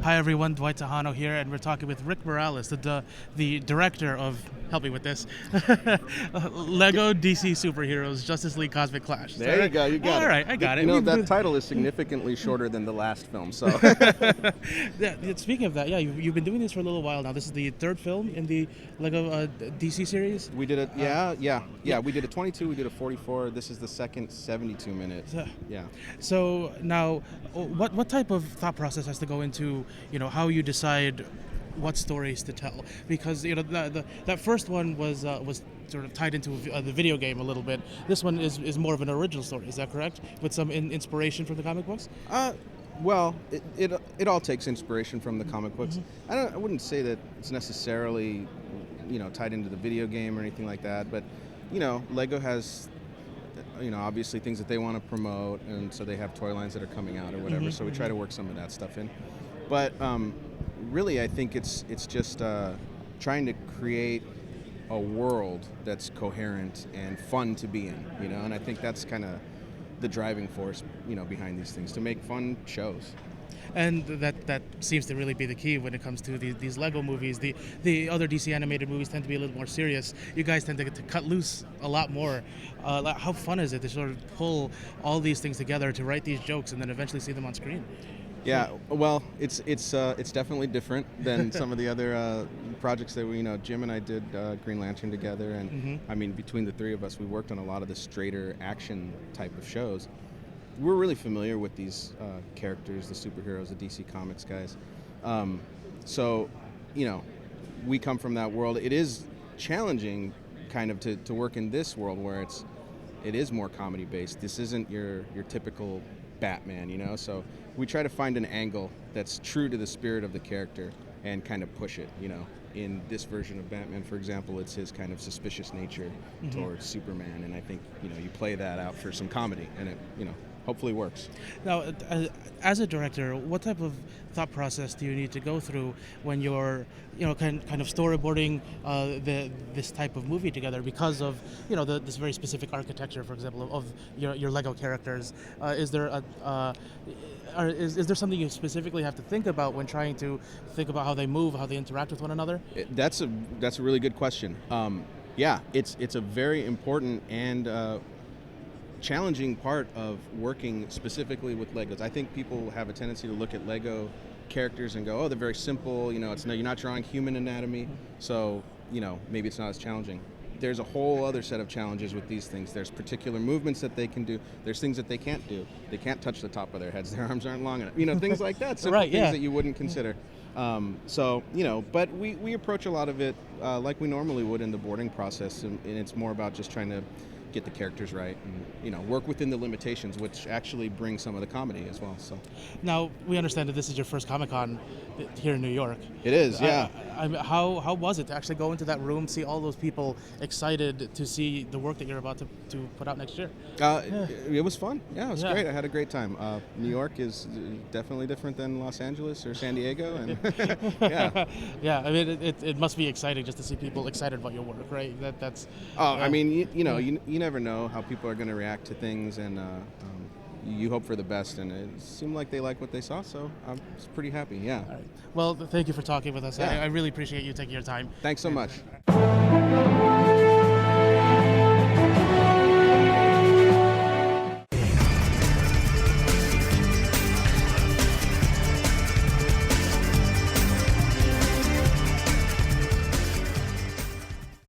Hi everyone, Dwight Tahano here, and we're talking with Rick Morales, the director of, help me with this, Lego DC Superheroes Justice League Cosmic Clash. There you go, you got it. All right, I got it. You know, that title is significantly shorter than the last film, so. Yeah, speaking of that, yeah, you've been doing this for a little while now. This is the third film in the Lego DC series? We did it, we did a 22, we did a 44. This is the second 72 minutes. Yeah. So now, what type of thought process has to go into, how you decide what stories to tell? Because that first one was sort of tied into the video game a little bit. This one is more of an original story. Is that correct? With some inspiration from the comic books? Well, it all takes inspiration from the comic books. I wouldn't say that it's necessarily tied into the video game or anything like that, but Lego has obviously things that they want to promote, and so they have toy lines that are coming out or whatever, so we try to work some of that stuff in. But really, I think it's just trying to create a world that's coherent and fun to be in, and I think that's kind of the driving force, behind these things, to make fun shows. And that seems to really be the key when it comes to these Lego movies. The other DC animated movies tend to be a little more serious. You guys tend to get to cut loose a lot more. How fun is it to sort of pull all these things together to write these jokes and then eventually see them on screen? Yeah, well, it's definitely different than some of the other projects that we, Jim and I did Green Lantern together, and I mean, between the three of us, we worked on a lot of the straighter action type of shows. We're really familiar with these characters, the superheroes, the DC Comics guys. So, we come from that world. It is challenging, kind of, to work in this world where it is more comedy based. This isn't your typical Batman, so we try to find an angle that's true to the spirit of the character and kind of push it, In this version of Batman, for example, it's his kind of suspicious nature towards Superman, and I think, you play that out for some comedy, and it, hopefully works. Now, as a director, what type of thought process do you need to go through when you're, kind of storyboarding this type of movie together because of, this very specific architecture, for example, of your Lego characters? Is there is there something you specifically have to think about when trying to think about how they move, how they interact with one another? That's a really good question. It's a very important and challenging part of working specifically with Legos. I think people have a tendency to look at Lego characters and go, oh, they're very simple, you're not drawing human anatomy, so, maybe it's not as challenging. There's a whole other set of challenges with these things. There's particular movements that they can do. There's things that they can't do. They can't touch the top of their heads. Their arms aren't long enough. Things like that. Simple right, things that you wouldn't consider. But we approach a lot of it like we normally would in the boarding process, and it's more about just trying to get the characters right and work within the limitations, which actually bring some of the comedy as well. So now we understand that this is your first Comic-Con here in New York. It is, yeah. How was it to actually go into that room, see all those people excited to see the work that you're about to put out next year? It was fun. Yeah, it was great. I had a great time. New York is definitely different than Los Angeles or San Diego, and yeah. Yeah, I mean, it must be exciting just to see people excited about your work, right? That's. I mean, you never know how people are going to react to things, and you hope for the best, and it seemed like they liked what they saw, so I was pretty happy, yeah. All right. Well, thank you for talking with us. Yeah. I really appreciate you taking your time. Thanks so much.